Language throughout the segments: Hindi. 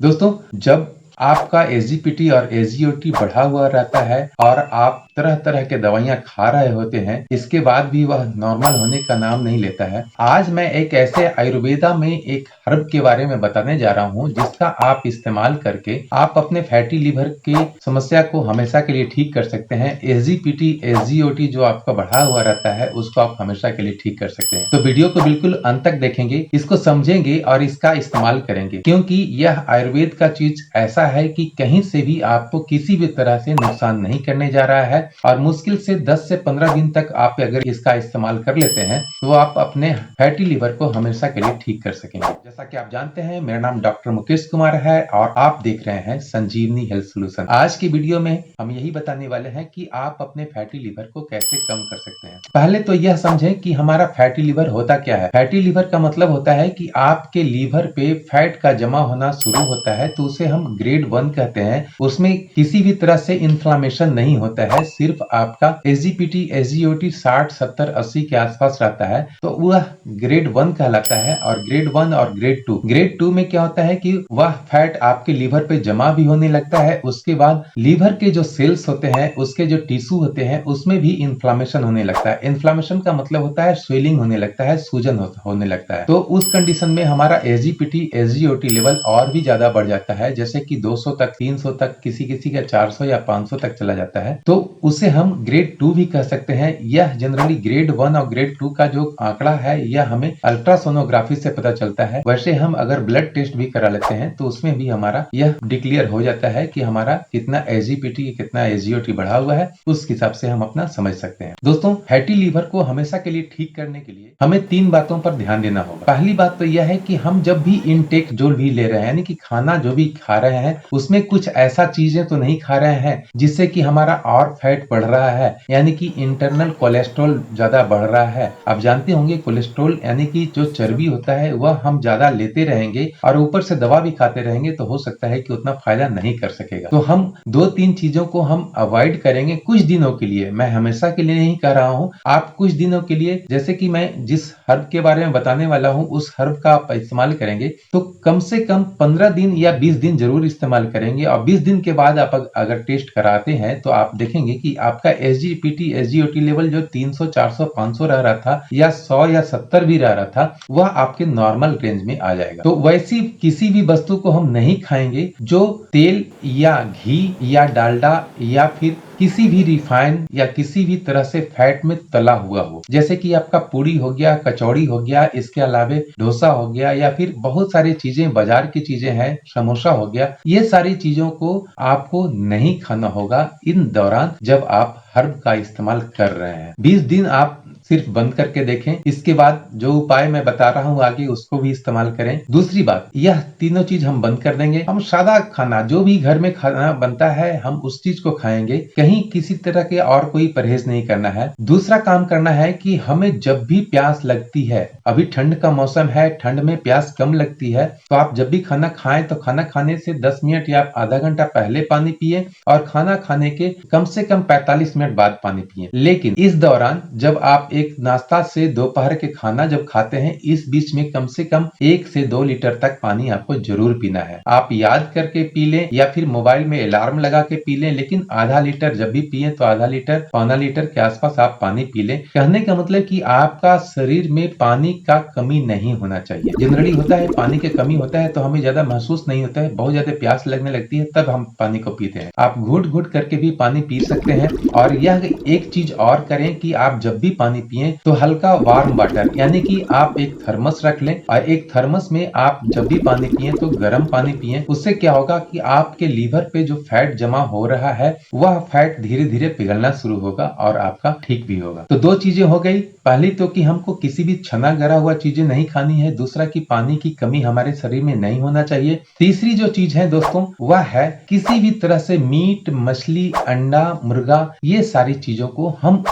दोस्तों, जब आपका एसजीपीटी और एसजीओटी बढ़ा हुआ रहता है और आप तरह तरह के दवाइयां खा रहे होते हैं, इसके बाद भी वह नॉर्मल होने का नाम नहीं लेता है। आज मैं एक ऐसे आयुर्वेदा में एक हर्ब के बारे में बताने जा रहा हूं जिसका आप इस्तेमाल करके आप अपने फैटी लिवर की समस्या को हमेशा के लिए ठीक कर सकते हैं। एसजीपीटी एसजीओटी जो आपका बढ़ा हुआ रहता है उसको आप हमेशा के लिए ठीक कर सकते हैं। तो वीडियो को बिल्कुल अंत तक देखेंगे, इसको समझेंगे और इसका इस्तेमाल करेंगे, क्योंकि यह आयुर्वेद का चीज ऐसा है कि कहीं से भी आपको किसी भी तरह से नुकसान नहीं करने जा रहा है और मुश्किल से 10 से 15 दिन तक आप अगर इसका इस्तेमाल कर लेते हैं तो आप अपने फैटी लिवर को हमेशा के लिए ठीक कर सकेंगे। जैसा कि आप जानते हैं, मेरा नाम डॉक्टर मुकेश कुमार है और आप देख रहे हैं संजीवनी हेल्थ सॉल्यूशन। आज की वीडियो में हम यही बताने वाले हैं कि आप अपने फैटी लिवर को कैसे कम कर सकते हैं। पहले तो यह समझें कि हमारा फैटी लिवर होता क्या है। फैटी लिवर का मतलब होता है कि आपके लीवर पे फैट का जमा होना शुरू होता है, तो उसे हम ग्रेड 1 कहते हैं। उसमें किसी भी तरह से इन्फ्लामेशन नहीं होता है, सिर्फ आपका एसजीपीटी एसजीओटी 60 70 80 के आसपास रहता है, तो वह ग्रेड 1 कहलाता है। और ग्रेड 1 और ग्रेड 2 में क्या होता है कि वह फैट आपके लीवर पे जमा भी होने लगता है। उसके बाद लीवर के जो सेल्स होते हैं, उसके जो टिश्यू होते हैं, उसमें भी इन्फ्लामेशन होने लगता है। इन्फ्लामेशन का मतलब होता है स्वेलिंग होने लगता है, सूजन होने लगता है। तो उस कंडीशन में हमारा एसजीपीटी एसजीओटी लेवल और भी ज्यादा बढ़ जाता है, जैसे कि 200 तक, 300 तक, किसी किसी का 400 या 500 तक चला जाता है। तो उसे हम ग्रेड 2 भी कह सकते हैं। यह जनरली ग्रेड 1 और ग्रेड 2 का जो आंकड़ा है यह हमें अल्ट्रासोनोग्राफी से पता चलता है। वैसे हम अगर ब्लड टेस्ट भी करा लेते हैं तो उसमें भी हमारा यह डिक्लेयर हो जाता है कि हमारा कितना एसजीपीटी कितना एसजीओटी बढ़ा हुआ है, उस हिसाब से हम अपना समझ सकते हैं। दोस्तों, फैटी लिवर को हमेशा के लिए ठीक करने के लिए हमें 3 बातों पर ध्यान देना होगा। पहली बात तो यह है कि हम जब भी इनटेक जो भी ले रहे हैं, यानी कि खाना जो भी खा रहे हैं, उसमें कुछ ऐसा चीजें तो नहीं खा रहे हैं जिससे कि हमारा और फैट बढ़ रहा है, यानी कि इंटरनल कोलेस्ट्रॉल ज्यादा बढ़ रहा है। आप जानते होंगे कोलेस्ट्रॉल यानी कि जो चर्बी होता है वह हम ज्यादा लेते रहेंगे और ऊपर से दवा भी खाते रहेंगे तो हो सकता है कि उतना फायदा नहीं कर सकेगा। तो हम 2-3 चीजों को हम अवॉइड करेंगे कुछ दिनों के लिए। मैं हमेशा के लिए नहीं कह रहा हूं, आप कुछ दिनों के लिए, जैसे कि मैं जिस हर्ब के बारे में बताने वाला हूं उस हर्ब का आप इस्तेमाल करेंगे तो कम से कम 15 दिन या 20 दिन जरूर इस्तेमाल करेंगे। और 20 दिन के बाद आप अगर टेस्ट कराते हैं तो आप देखेंगे कि आपका एसजीपीटी एसजीओटी लेवल जो 300 400 500 रह रहा था या 100 या 70 भी रह रहा था, वह आपके नॉर्मल रेंज में आ जाएगा। तो वैसी किसी भी वस्तु को हम नहीं खाएंगे जो तेल या घी या डालडा या फिर किसी भी रिफाइन या किसी भी तरह से फैट में तला हुआ हो। जैसे कि आपका पूरी हो गया, कचौड़ी हो गया, इसके अलावा डोसा हो गया या फिर बहुत सारी चीजें बाजार की चीजें हैं, समोसा हो गया, ये सारी चीजों को आपको नहीं खाना होगा इन दौरान जब आप हर्ब का इस्तेमाल कर रहे हैं। 20 दिन आप सिर्फ बंद करके देखें, इसके बाद जो उपाय मैं बता रहा हूं आगे उसको भी इस्तेमाल करें। दूसरी बात, यह तीनों चीज हम बंद कर देंगे। हम सादा खाना जो भी घर में खाना बनता है हम उस चीज को खाएंगे, कहीं किसी तरह के और कोई परहेज नहीं करना है। दूसरा काम करना है कि हमें जब भी प्यास लगती है, अभी ठंड का मौसम है, ठंड में प्यास कम लगती है, तो आप जब भी खाना खाएं तो खाना खाने से 10 मिनट या आधा घंटा पहले पानी पिए और खाना खाने के कम से कम 45 मिनट बाद पानी पिए। लेकिन इस दौरान जब आप एक नाश्ता से दोपहर के खाना जब खाते हैं, इस बीच में कम से कम 1 से 2 लीटर तक पानी आपको जरूर पीना है। आप याद करके पी लें या फिर मोबाइल में अलार्म लगा के पी लें, लेकिन आधा लीटर जब भी पिए तो आधा लीटर पौना लीटर के आसपास आप पानी पी लें। कहने का मतलब कि आपका शरीर में पानी का कमी नहीं होना चाहिए। जनरली होता है पानी की कमी होता है तो हमें ज्यादा महसूस नहीं होता है, बहुत ज्यादा प्यास लगने लगती है तब हम पानी को पीते हैं। आप घुट घुट करके भी पानी पी सकते हैं। और यह एक चीज और करें कि आप जब भी पानी पिए तो हल्का वार्म वाटर, यानी कि आप एक थर्मस रख लें और एक थर्मस में आप जब भी पानी पिए तो गर्म पानी पिए। उससे क्या होगा कि आपके लीवर पे जो फैट जमा हो रहा है वह फैट धीरे धीरे पिघलना शुरू होगा और आपका ठीक भी होगा। तो 2 चीजें हो गई, पहली तो कि हमको किसी भी छना गरा हुआ चीजें नहीं खानी है, दूसरा कि पानी की कमी हमारे शरीर में नहीं होना चाहिए। तीसरी जो चीज है दोस्तों वह है किसी भी तरह से मीट, मछली, अंडा, मुर्गा, ये सारी चीजों को हम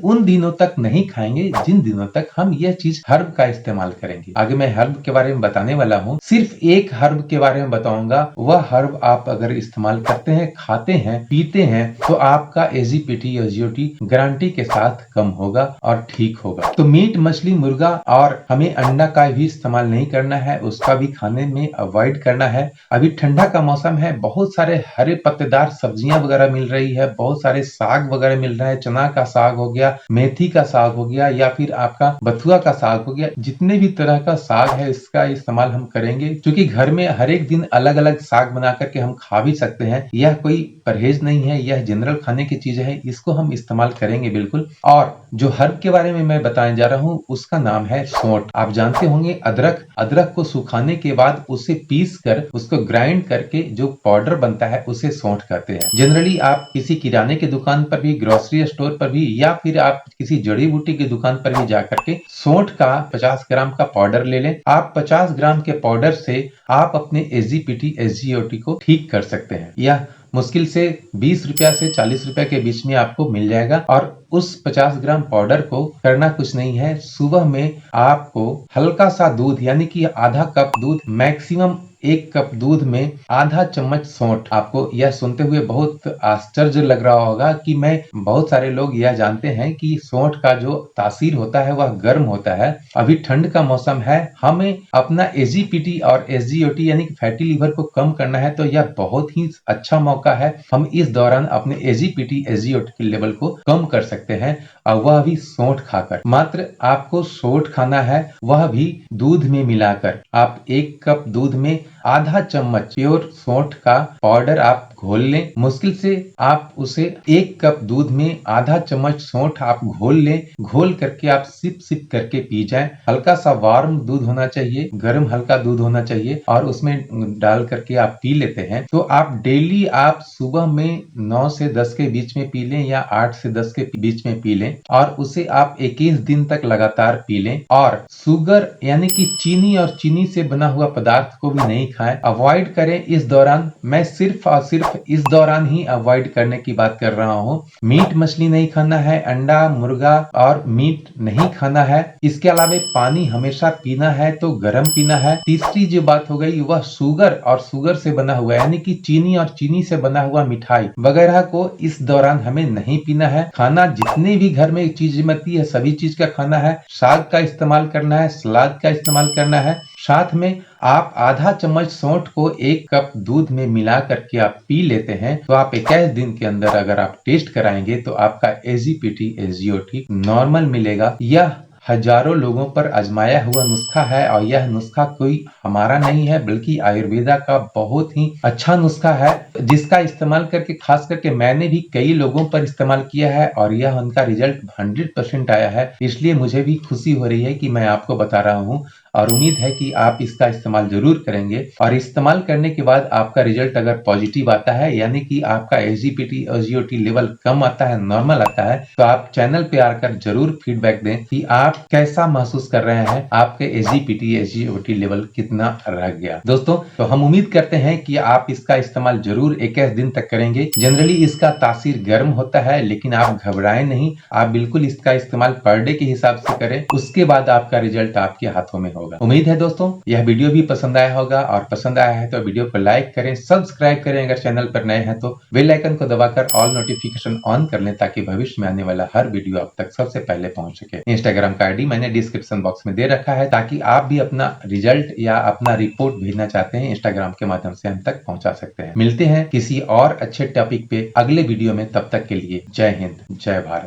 उन दिनों तक नहीं खाएंगे जिन दिनों तक हम यह चीज हर्ब का इस्तेमाल करेंगे। आगे मैं हर्ब के बारे में बताने वाला हूँ। सिर्फ एक हर्ब के बारे में बताऊंगा, वह हर्ब आप अगर इस्तेमाल करते हैं, खाते हैं, पीते हैं तो आपका एजीपीटी एजीओटी गारंटी के साथ कम होगा और ठीक होगा। तो मीट, मछली, मुर्गा और हमें अंडा का भी इस्तेमाल नहीं करना है, उसका भी खाने में अवॉइड करना है। अभी ठंडा का मौसम है, बहुत सारे हरे पत्तेदार सब्जियां वगैरह मिल रही है, बहुत सारे साग वगैरह मिल रहा है। चना का साग हो गया, मेथी का साग हो गया, या फिर आपका बथुआ का साग हो गया। जितने भी तरह का साग है इसका इस्तेमाल हम करेंगे, क्योंकि घर में हर एक दिन अलग अलग साग बना करके हम खा भी सकते हैं। यह कोई परहेज नहीं है, यह जनरल खाने की चीज है, इसको हम इस्तेमाल करेंगे बिल्कुल। और जो हर्ब के बारे में मैं बताने जा रहा हूँ उसका नाम है सौंठ। आप जानते होंगे अदरक। अदरक को सुखाने के बाद उसे पीस कर उसको ग्राइंड करके जो पाउडर बनता है उसे सौंठ कहते हैं। जनरली आप किसी किराने की दुकान पर भी, ग्रोसरी स्टोर पर भी, या फिर आप किसी जड़ी बूटी की दुकान पर भी जाकर के सौंठ का 50 ग्राम का पाउडर ले लें। आप 50 ग्राम के पाउडर से आप अपने एजीपीटी एजीओटी को ठीक कर सकते हैं। यह मुश्किल से 20 रुपया से 40 रुपया के बीच में आपको मिल जाएगा। और उस 50 ग्राम पाउडर को करना कुछ नहीं है, सुबह में आपको हल्का सा दूध यानी कि आधा कप दूध, मैक्सिमम 1 कप दूध में आधा चम्मच सौंठ। आपको यह सुनते हुए बहुत आश्चर्य लग रहा होगा कि बहुत सारे लोग यह जानते हैं कि सौंठ का जो तासीर होता है वह गर्म होता है। अभी ठंड का मौसम है, हमें अपना एजीपीटी और एसजीओटी यानी कि फैटी लीवर को कम करना है, तो यह बहुत ही अच्छा मौका है। हम इस दौरान अपने एजीपीटी एसजीओटी के लेवल को कम कर सकते हैं, और वह भी सौंठ खाकर। मात्र आपको सौंठ खाना है, वह भी दूध में मिलाकर। आप 1 कप दूध में आधा चम्मच प्योर सौंठ का पाउडर आप घोल लें। मुश्किल से आप उसे 1 कप दूध में आधा चम्मच सौंठ आप घोल लें। घोल करके आप सिप सिप करके पी जाएं। हल्का सा वार्म दूध होना चाहिए, गर्म हल्का दूध होना चाहिए, और उसमें डाल करके आप पी लेते हैं। तो आप डेली आप सुबह में 9 से 10 के बीच में पी लें, या 8 से 10 के बीच में पी लें, और उसे आप 21 दिन तक लगातार पी लें। और शुगर यानी कि चीनी और चीनी से बना हुआ पदार्थ को भी नहीं खाएं, अवॉइड करें इस दौरान। मैं सिर्फ और सिर्फ इस दौरान ही अवॉइड करने की बात कर रहा हूँ। मीट मछली नहीं खाना है, अंडा मुर्गा और मीट नहीं खाना है। इसके अलावा पानी हमेशा पीना है तो गर्म पीना है। तीसरी जो बात हो गई वह शुगर और शुगर से बना हुआ यानी कि चीनी और चीनी से बना हुआ मिठाई वगैरह को इस दौरान हमें नहीं पीना है। खाना जितने भी घर में चीज बनती है सभी चीज का खाना है। साग का इस्तेमाल करना है, सलाद का इस्तेमाल करना है। साथ में आप आधा चम्मच सौंठ को 1 कप दूध में मिला करके आप पी लेते हैं, तो आप 21 दिन के अंदर अगर आप टेस्ट कराएंगे तो आपका एजीपीटी एजीओटी नॉर्मल मिलेगा। यह हजारों लोगों पर आजमाया हुआ नुस्खा है, और यह नुस्खा कोई हमारा नहीं है बल्कि आयुर्वेदा का बहुत ही अच्छा नुस्खा है, जिसका इस्तेमाल करके खास करके मैंने भी कई लोगों पर इस्तेमाल किया है, और यह उनका रिजल्ट 100% आया है। इसलिए मुझे भी खुशी हो रही है कि मैं आपको बता रहा हूँ, और उम्मीद है कि आप इसका इस्तेमाल जरूर करेंगे। और इस्तेमाल करने के बाद आपका रिजल्ट अगर पॉजिटिव आता है, यानी कि आपका एजीपीटी एजीओटी लेवल कम आता है, नॉर्मल आता है, तो आप चैनल पे आकर जरूर फीडबैक दें कि आप कैसा महसूस कर रहे हैं, आपके एजीपीटी एजीओटी लेवल कितना रह गया। दोस्तों, तो हम उम्मीद करते हैं कि आप इसका इस्तेमाल जरूर 21 दिन तक करेंगे। जनरली इसका तासीर गर्म होता है, लेकिन आप घबराएं नहीं, आप बिल्कुल इसका इस्तेमाल पर डे के हिसाब से करें, उसके बाद आपका रिजल्ट आपके हाथों में होगा। उम्मीद है दोस्तों यह वीडियो भी पसंद आया होगा, और पसंद आया है तो वीडियो को लाइक करें, सब्सक्राइब करें, अगर चैनल पर नए हैं तो बेल आइकन को दबाकर ऑल नोटिफिकेशन ऑन कर लें, ताकि भविष्य में आने वाला हर वीडियो आप तक सबसे पहले पहुंच सके। इंस्टाग्राम का आईडी मैंने डिस्क्रिप्शन बॉक्स में दे रखा है, ताकि आप भी अपना रिजल्ट या अपना रिपोर्ट भेजना चाहते हैं इंस्टाग्राम के माध्यम से हम तक पहुंचा सकते हैं। मिलते हैं किसी और अच्छे टॉपिक पे अगले वीडियो में, तब तक के लिए जय हिंद, जय भारत।